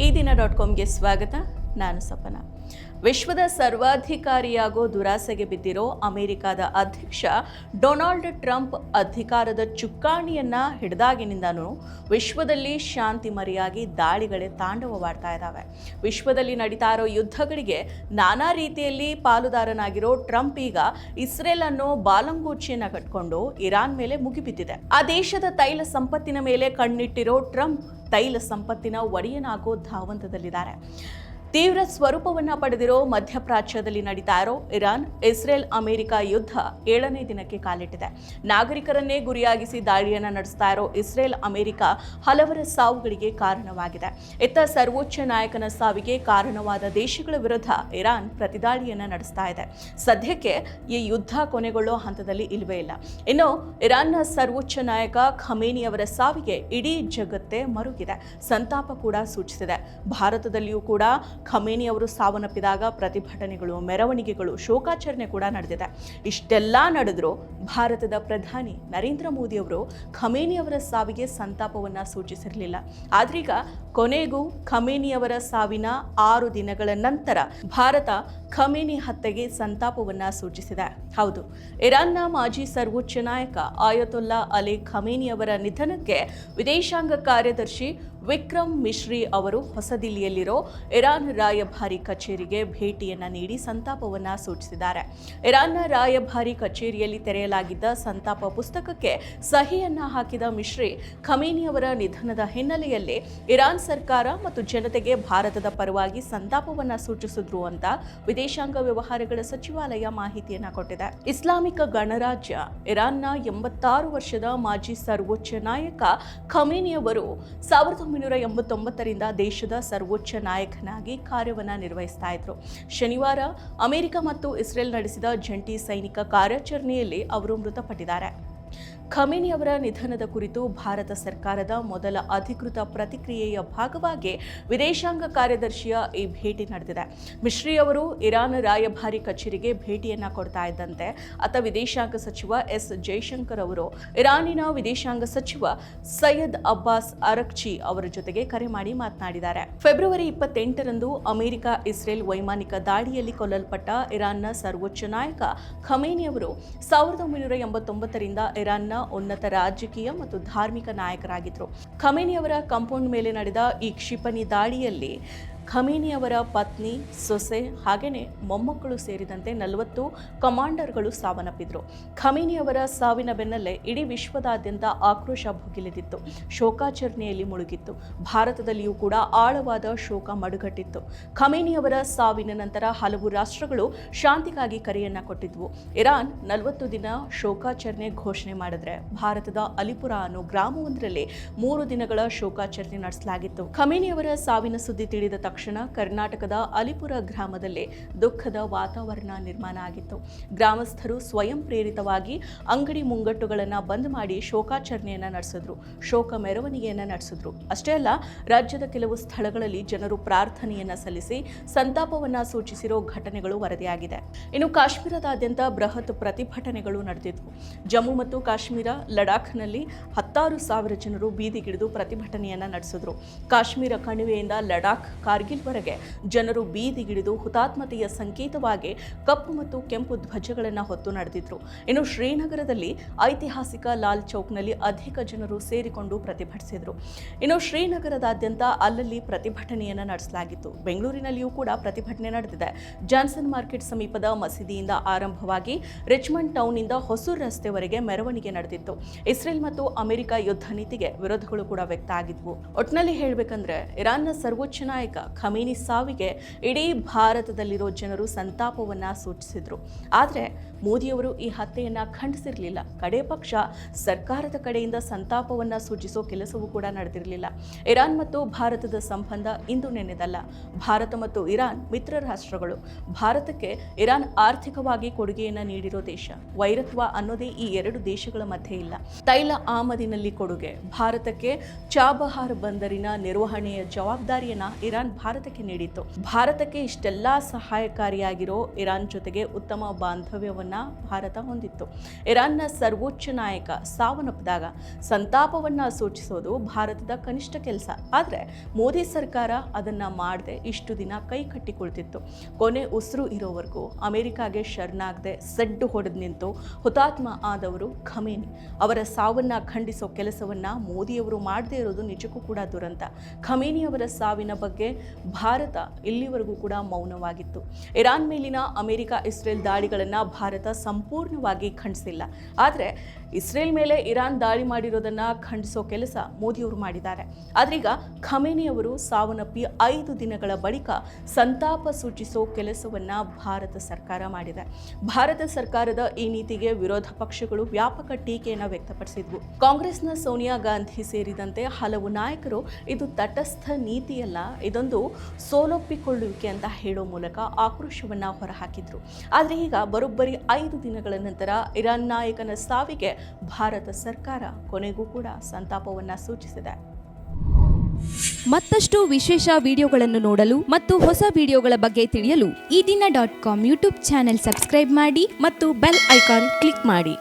ಈ ದಿನ .comಗೆ ಸ್ವಾಗತ. ನಾನು ಸಪನ. ವಿಶ್ವದ ಸರ್ವಾಧಿಕಾರಿಯಾಗೋ ದುರಾಸೆಗೆ ಬಿದ್ದಿರೋ ಅಮೆರಿಕದ ಅಧ್ಯಕ್ಷ ಡೊನಾಲ್ಡ್ ಟ್ರಂಪ್ ಅಧಿಕಾರದ ಚುಕ್ಕಾಣಿಯನ್ನ ಹಿಡಿದಾಗಿನಿಂದನೂ ವಿಶ್ವದಲ್ಲಿ ಶಾಂತಿ ಮರೆಯಾಗಿ ದಾಳಿಗಳೇ ತಾಂಡವವಾಡ್ತಾ ಇದ್ದಾವೆ. ವಿಶ್ವದಲ್ಲಿ ನಡೀತಾ ಇರೋ ಯುದ್ಧಗಳಿಗೆ ನಾನಾ ರೀತಿಯಲ್ಲಿ ಪಾಲುದಾರನಾಗಿರೋ ಟ್ರಂಪ್ ಈಗ ಇಸ್ರೇಲ್ ಅನ್ನೋ ಬಾಲಂಗೂಚಿಯನ್ನ ಕಟ್ಕೊಂಡು ಇರಾನ್ ಮೇಲೆ ಮುಗಿಬಿದ್ದಿದೆ. ಆ ದೇಶದ ತೈಲ ಸಂಪತ್ತಿನ ಮೇಲೆ ಕಣ್ಣಿಟ್ಟಿರೋ ಟ್ರಂಪ್ ತೈಲ ಸಂಪತ್ತಿನ ಒಡೆಯನಾಗೋ ಧಾವಂತದಲ್ಲಿದ್ದಾರೆ. ತೀವ್ರ ಸ್ವರೂಪವನ್ನ ಪಡೆದಿರೋ ಮಧ್ಯಪ್ರಾಚ್ಯದಲ್ಲಿ ನಡೀತಾ ಇರೋ ಇರಾನ್ ಇಸ್ರೇಲ್ ಅಮೆರಿಕ ಯುದ್ಧ 7ನೇ ದಿನಕ್ಕೆ ಕಾಲಿಟ್ಟಿದೆ. ನಾಗರಿಕರನ್ನೇ ಗುರಿಯಾಗಿಸಿ ದಾಳಿಯನ್ನ ನಡೆಸ್ತಾ ಇರೋ ಇಸ್ರೇಲ್ ಅಮೆರಿಕ ಹಲವರ ಸಾವುಗಳಿಗೆ ಕಾರಣವಾಗಿದೆ. ಇತ್ತ ಸರ್ವೋಚ್ಚ ನಾಯಕನ ಸಾವಿಗೆ ಕಾರಣವಾದ ದೇಶಗಳ ವಿರುದ್ಧ ಇರಾನ್ ಪ್ರತಿದಾಳಿಯನ್ನ ನಡೆಸ್ತಾ ಇದೆ. ಸದ್ಯಕ್ಕೆ ಈ ಯುದ್ಧ ಕೊನೆಗೊಳ್ಳೋ ಹಂತದಲ್ಲಿ ಇಲ್ವೇ ಇಲ್ಲ. ಇನ್ನು ಇರಾನ್ನ ಸರ್ವೋಚ್ಚ ನಾಯಕ ಖಮೇನಿ ಅವರ ಸಾವಿಗೆ ಇಡೀ ಜಗತ್ತೇ ಮರುಗಿದೆ, ಸಂತಾಪ ಕೂಡ ಸೂಚಿಸಿದೆ. ಭಾರತದಲ್ಲಿಯೂ ಕೂಡ ಖಮೇನಿ ಅವರು ಸಾವನ್ನಪ್ಪಿದಾಗ ಪ್ರತಿಭಟನೆಗಳು, ಮೆರವಣಿಗೆಗಳು, ಶೋಕಾಚರಣೆ ಕೂಡ ನಡೆದಿದೆ. ಇಷ್ಟೆಲ್ಲ ನಡೆದರೂ ಭಾರತದ ಪ್ರಧಾನಿ ನರೇಂದ್ರ ಮೋದಿ ಅವರು ಖಮೇನಿ ಅವರ ಸಾವಿಗೆ ಸಂತಾಪವನ್ನು ಸೂಚಿಸಿರಲಿಲ್ಲ. ಆದ್ರೀಗ ಕೊನೆಗೂ ಖಮೇನಿ ಅವರ ಸಾವಿನ 6 ದಿನಗಳ ನಂತರ ಭಾರತ ಖಮೇನಿ ಹತ್ಯೆಗೆ ಸಂತಾಪವನ್ನು ಸೂಚಿಸಿದೆ. ಹೌದು, ಇರಾನ್ನ ಮಾಜಿ ಸರ್ವೋಚ್ಚ ನಾಯಕ ಆಯತೊಲ್ಲಾ ಅಲಿ ಖಮೇನಿ ಅವರ ನಿಧನಕ್ಕೆ ವಿದೇಶಾಂಗ ಕಾರ್ಯದರ್ಶಿ ವಿಕ್ರಮ್ ಮಿಶ್ರಿ ಅವರು ಹೊಸದಿಲ್ಲಿಯಲ್ಲಿರೋ ಇರಾನ್ ರಾಯಭಾರಿ ಕಚೇರಿಗೆ ಭೇಟಿಯನ್ನ ನೀಡಿ ಸಂತಾಪವನ್ನ ಸೂಚಿಸಿದ್ದಾರೆ. ಇರಾನ್ನ ರಾಯಭಾರಿ ಕಚೇರಿಯಲ್ಲಿ ತೆರೆಯಲಾಗಿದ್ದ ಸಂತಾಪ ಪುಸ್ತಕಕ್ಕೆ ಸಹಿಯನ್ನ ಹಾಕಿದ ಮಿಶ್ರಿ, ಖಮೇನಿ ಅವರ ನಿಧನದ ಹಿನ್ನೆಲೆಯಲ್ಲಿ ಇರಾನ್ ಸರ್ಕಾರ ಮತ್ತು ಜನತೆಗೆ ಭಾರತದ ಪರವಾಗಿ ಸಂತಾಪವನ್ನ ಸೂಚಿಸಿದ್ರು ಅಂತ ವಿದೇಶಾಂಗ ವ್ಯವಹಾರಗಳ ಸಚಿವಾಲಯ ಮಾಹಿತಿಯನ್ನ ಕೊಟ್ಟಿದೆ. ಇಸ್ಲಾಮಿಕ ಗಣರಾಜ್ಯ ಇರಾನ್ನ 86 ವರ್ಷದ ಮಾಜಿ ಸರ್ವೋಚ್ಚ ನಾಯಕ ಖಮೇನಿ ಅವರು 1989ರಿಂದ ದೇಶದ ಸರ್ವೋಚ್ಚ ನಾಯಕನಾಗಿ ಕಾರ್ಯವನ್ನ ನಿರ್ವಹಿಸ್ತಾ ಇದ್ರು. ಶನಿವಾರ ಅಮೆರಿಕ ಮತ್ತು ಇಸ್ರೇಲ್ ನಡೆಸಿದ ಜಂಟಿ ಸೈನಿಕ ಕಾರ್ಯಾಚರಣೆಯಲ್ಲಿ ಅವರು ಮೃತಪಟ್ಟಿದ್ದಾರೆ. ಖಮೇನಿ ಅವರ ನಿಧನದ ಕುರಿತು ಭಾರತ ಸರ್ಕಾರದ ಮೊದಲ ಅಧಿಕೃತ ಪ್ರತಿಕ್ರಿಯೆಯ ಭಾಗವಾಗಿ ವಿದೇಶಾಂಗ ಕಾರ್ಯದರ್ಶಿಯ ಈ ಭೇಟಿ ನಡೆದಿದೆ. ಮಿಶ್ರಿ ಅವರು ಇರಾನ್ ರಾಯಭಾರಿ ಕಚೇರಿಗೆ ಭೇಟಿಯನ್ನ ಕೊಡ್ತಾ ಇದ್ದಂತೆ ಅತ ವಿದೇಶಾಂಗ ಸಚಿವ ಎಸ್ ಜೈಶಂಕರ್ ಅವರು ಇರಾನಿನ ವಿದೇಶಾಂಗ ಸಚಿವ ಸೈಯದ್ ಅಬ್ಬಾಸ್ ಅರಕ್ಚಿ ಅವರ ಜೊತೆಗೆ ಕರೆ ಮಾಡಿ ಮಾತನಾಡಿದ್ದಾರೆ. ಫೆಬ್ರವರಿ 28ರಂದು ಅಮೆರಿಕ ಇಸ್ರೇಲ್ ವೈಮಾನಿಕ ದಾಳಿಯಲ್ಲಿ ಕೊಲ್ಲಲ್ಪಟ್ಟ ಇರಾನ್ನ ಸರ್ವೋಚ್ಚ ನಾಯಕ ಖಮೇನಿ ಅವರು 1989ರಿಂದ ಇರಾನ್ನ ಉನ್ನತ ರಾಜಕೀಯ ಮತ್ತು ಧಾರ್ಮಿಕ ನಾಯಕರಾಗಿದ್ದರು. ಖಮೇನಿ ಅವರ ಕಾಂಪೌಂಡ್ ಮೇಲೆ ನಡೆದ ಈ ಕ್ಷಿಪಣಿ ದಾಳಿಯಲ್ಲಿ ಖಮೇನಿ ಅವರ ಪತ್ನಿ, ಸೊಸೆ ಹಾಗೆಯೇ ಮೊಮ್ಮಕ್ಕಳು ಸೇರಿದಂತೆ 40 ಕಮಾಂಡರ್ಗಳು ಸಾವನ್ನಪ್ಪಿದ್ರು. ಖಮೇನಿ ಅವರ ಸಾವಿನ ಬೆನ್ನಲ್ಲೇ ಇಡೀ ವಿಶ್ವದಾದ್ಯಂತ ಆಕ್ರೋಶ ಭುಗಿಲೆದಿತ್ತು, ಶೋಕಾಚರಣೆಯಲ್ಲಿ ಮುಳುಗಿತ್ತು. ಭಾರತದಲ್ಲಿಯೂ ಕೂಡ ಆಳವಾದ ಶೋಕ ಮಡುಗಟ್ಟಿತ್ತು. ಖಮೇನಿ ಅವರ ಸಾವಿನ ನಂತರ ಹಲವು ರಾಷ್ಟ್ರಗಳು ಶಾಂತಿಗಾಗಿ ಕರೆಯನ್ನ ಕೊಟ್ಟಿದ್ವು. ಇರಾನ್ 40 ದಿನ ಶೋಕಾಚರಣೆ ಘೋಷಣೆ ಮಾಡಿದ್ರೆ ಭಾರತದ ಅಲಿಪುರ ಅನ್ನೋ ಗ್ರಾಮವೊಂದರಲ್ಲಿ 3 ದಿನಗಳ ಶೋಕಾಚರಣೆ ನಡೆಸಲಾಗಿತ್ತು. ಖಮೇನಿ ಅವರ ಸಾವಿನ ಸುದ್ದಿ ತಿಳಿದ ತಕ್ಷಣ ಕರ್ನಾಟಕದ ಅಲಿಪುರ ಗ್ರಾಮದಲ್ಲಿ ದುಃಖದ ವಾತಾವರಣ ನಿರ್ಮಾಣ ಆಗಿತ್ತು. ಗ್ರಾಮಸ್ಥರು ಸ್ವಯಂ ಪ್ರೇರಿತವಾಗಿ ಅಂಗಡಿ ಮುಂಗಟ್ಟುಗಳನ್ನು ಬಂದ್ ಮಾಡಿ ಶೋಕಾಚರಣೆಯನ್ನ ನಡೆಸಿದ್ರು, ಶೋಕ ಮೆರವಣಿಗೆಯನ್ನ ನಡೆಸಿದ್ರು. ಅಷ್ಟೇ ಅಲ್ಲ, ರಾಜ್ಯದ ಕೆಲವು ಸ್ಥಳಗಳಲ್ಲಿ ಜನರು ಪ್ರಾರ್ಥನೆಯನ್ನ ಸಲ್ಲಿಸಿ ಸಂತಾಪವನ್ನ ಸೂಚಿಸಿರೋ ಘಟನೆಗಳು ವರದಿಯಾಗಿದೆ. ಇನ್ನು ಕಾಶ್ಮೀರದಾದ್ಯಂತ ಬೃಹತ್ ಪ್ರತಿಭಟನೆಗಳು ನಡೆದಿದ್ವು. ಜಮ್ಮು ಮತ್ತು ಕಾಶ್ಮೀರ, ಲಡಾಖ್ನಲ್ಲಿ 16,000 ಜನರು ಬೀದಿಗಿಳಿದು ಪ್ರತಿಭಟನೆಯನ್ನ ನಡೆಸಿದ್ರು. ಕಾಶ್ಮೀರ ಕಣಿವೆಯಿಂದ ಲಡಾಖ್, ಕಾರ್ಗಿಲ್ವರೆಗೆ ಜನರು ಬೀದಿಗಿಳಿದು ಹುತಾತ್ಮತೆಯ ಸಂಕೇತವಾಗಿ ಕಪ್ಪು ಮತ್ತು ಕೆಂಪು ಧ್ವಜಗಳನ್ನು ಹೊತ್ತು ನಡೆದಿದ್ರು. ಇನ್ನು ಶ್ರೀನಗರದಲ್ಲಿ ಐತಿಹಾಸಿಕ ಲಾಲ್ ಚೌಕ್ನಲ್ಲಿ ಅಧಿಕ ಜನರು ಸೇರಿಕೊಂಡು ಪ್ರತಿಭಟಿಸಿದ್ರು. ಇನ್ನು ಶ್ರೀನಗರದಾದ್ಯಂತ ಅಲ್ಲಲ್ಲಿ ಪ್ರತಿಭಟನೆಯನ್ನು ನಡೆಸಲಾಗಿತ್ತು. ಬೆಂಗಳೂರಿನಲ್ಲಿಯೂ ಕೂಡ ಪ್ರತಿಭಟನೆ ನಡೆದಿದೆ. ಜಾನ್ಸನ್ ಮಾರ್ಕೆಟ್ ಸಮೀಪದ ಮಸೀದಿಯಿಂದ ಆರಂಭವಾಗಿ ರಿಚ್ಮಂಡ್ ಟೌನ್ನಿಂದ ಹೊಸೂರು ರಸ್ತೆವರೆಗೆ ಮೆರವಣಿಗೆ ನಡೆದಿತ್ತು. ಇಸ್ರೇಲ್ ಮತ್ತು ಅಮೆರಿಕ ಯುದ್ಧ ನೀತಿಗೆ ವಿರೋಧಗಳು ಕೂಡ ವ್ಯಕ್ತ ಆಗಿದ್ವು. ಒಟ್ಟಿನಲ್ಲಿ ಹೇಳಬೇಕಂದ್ರೆ ಇರಾನ್ನ ಸರ್ವೋಚ್ಚ ನಾಯಕ ಖಮೇನಿ ಸಾವಿಗೆ ಇಡೀ ಭಾರತದಲ್ಲಿರೋ ಜನರು ಸಂತಾಪವನ್ನ ಸೂಚಿಸಿದ್ರು. ಆದರೆ ಮೋದಿಯವರು ಈ ಹತ್ಯೆಯನ್ನ ಖಂಡಿಸಿರಲಿಲ್ಲ. ಕಡೆ ಪಕ್ಷ ಸರ್ಕಾರದ ಕಡೆಯಿಂದ ಸಂತಾಪವನ್ನ ಸೂಚಿಸೋ ಕೆಲಸವೂ ಕೂಡ ನಡೆದಿರಲಿಲ್ಲ. ಇರಾನ್ ಮತ್ತು ಭಾರತದ ಸಂಬಂಧ ಇಂದು ನೆನೆದಲ್ಲ. ಭಾರತ ಮತ್ತು ಇರಾನ್ ಮಿತ್ರ ರಾಷ್ಟ್ರಗಳು. ಭಾರತಕ್ಕೆ ಇರಾನ್ ಆರ್ಥಿಕವಾಗಿ ಕೊಡುಗೆಯನ್ನ ನೀಡಿರೋ ದೇಶ. ವೈರತ್ವ ಅನ್ನೋದೇ ಈ 2 ದೇಶಗಳ ಮಧ್ಯೆ ಇಲ್ಲ. ತೈಲ ಆಮದಿನಲ್ಲಿ ಕೊಡುಗೆ, ಭಾರತಕ್ಕೆ ಚಾಬಹಾರ್ ಬಂದರಿನ ನಿರ್ವಹಣೆಯ ಜವಾಬ್ದಾರಿಯನ್ನ ಇರಾನ್ ಭಾರತಕ್ಕೆ ನೀಡಿತ್ತು. ಭಾರತಕ್ಕೆ ಇಷ್ಟೆಲ್ಲ ಸಹಾಯಕಾರಿಯಾಗಿರೋ ಇರಾನ್ ಜೊತೆಗೆ ಉತ್ತಮ ಬಾಂಧವ್ಯವನ್ನ ಭಾರತ ಹೊಂದಿತ್ತು. ಇರಾನ್ನ ಸರ್ವೋಚ್ಚ ನಾಯಕ ಸಾವನ್ನಪ್ಪಿದಾಗ ಸಂತಾಪವನ್ನ ಸೂಚಿಸೋದು ಭಾರತದ ಕನಿಷ್ಠ ಕೆಲಸ. ಆದರೆ ಮೋದಿ ಸರ್ಕಾರ ಅದನ್ನ ಮಾಡದೆ ಇಷ್ಟು ದಿನ ಕೈ ಕಟ್ಟಿ ಕುಳಿತಿತ್ತು. ಕೊನೆ ಉಸಿರು ಇರೋವರೆಗೂ ಅಮೆರಿಕಾಗೆ ಶರಣಾಗದೆ ಸಡ್ಡು ಹೊಡೆದು ನಿಂತು ಹುತಾತ್ಮ ಆದವರು ಖಮೇನಿ. ಅವರ ಸಾವನ್ನ ಖಂಡಿಸೋ ಕೆಲಸವನ್ನ ಮೋದಿಯವರು ಮಾಡದೇ ಇರೋದು ನಿಜಕ್ಕೂ ಕೂಡ ದುರಂತ. ಖಮೇನಿ ಅವರ ಸಾವಿನ ಬಗ್ಗೆ ಭಾರತ ಇಲ್ಲಿವರೆಗೂ ಕೂಡ ಮೌನವಾಗಿತ್ತು. ಇರಾನ್ ಮೇಲಿನ ಅಮೆರಿಕ ಇಸ್ರೇಲ್ ದಾಳಿಗಳನ್ನು ಭಾರತ ಸಂಪೂರ್ಣವಾಗಿ ಖಂಡಿಸಿಲ್ಲ. ಆದರೆ ಇಸ್ರೇಲ್ ಮೇಲೆ ಇರಾನ್ ದಾಳಿ ಮಾಡಿರೋದನ್ನ ಖಂಡಿಸೋ ಕೆಲಸ ಮೋದಿಯವರು ಮಾಡಿದ್ದಾರೆ. ಆದ್ರೀಗ ಖಮೇನಿ ಅವರು ಸಾವನ್ನಪ್ಪಿ 5 ದಿನಗಳ ಬಳಿಕ ಸಂತಾಪ ಸೂಚಿಸೋ ಕೆಲಸವನ್ನ ಭಾರತ ಸರ್ಕಾರ ಮಾಡಿದೆ. ಭಾರತ ಸರ್ಕಾರದ ಈ ನೀತಿಗೆ ವಿರೋಧ ಪಕ್ಷಗಳು ವ್ಯಾಪಕ ಟೀಕೆಯನ್ನು ವ್ಯಕ್ತಪಡಿಸಿದ್ವು. ಕಾಂಗ್ರೆಸ್ನ ಸೋನಿಯಾ ಗಾಂಧಿ ಸೇರಿದಂತೆ ಹಲವು ನಾಯಕರು ಇದು ತಟಸ್ಥ ನೀತಿಯಲ್ಲ, ಇದೊಂದು ಸೋಲೊಪ್ಪಿಕೊಳ್ಳುವಿಕೆ ಅಂತ ಹೇಳೋ ಮೂಲಕ ಆಕ್ರೋಶವನ್ನ ಹೊರಹಾಕಿದ್ರು. ಆದರೆ ಈಗ ಬರೋಬ್ಬರಿ 5 ದಿನಗಳ ನಂತರ ಇರಾನ್ ನಾಯಕನ ಸಾವಿಗೆ ಭಾರತ ಸರ್ಕಾರ ಕೊನೆಗೂ ಕೂಡ ಸಂತಾಪವನ್ನ ಸೂಚಿಸಿದೆ. ಮತ್ತಷ್ಟು ವಿಶೇಷ ವಿಡಿಯೋಗಳನ್ನು ನೋಡಲು ಮತ್ತು ಹೊಸ ವಿಡಿಯೋಗಳ ಬಗ್ಗೆ ತಿಳಿಯಲು ಈ ದಿನ .com ಯೂಟ್ಯೂಬ್ ಚಾನೆಲ್ ಸಬ್ಸ್ಕ್ರೈಬ್ ಮಾಡಿ ಮತ್ತು ಬೆಲ್ ಐಕಾನ್ ಕ್ಲಿಕ್ ಮಾಡಿ.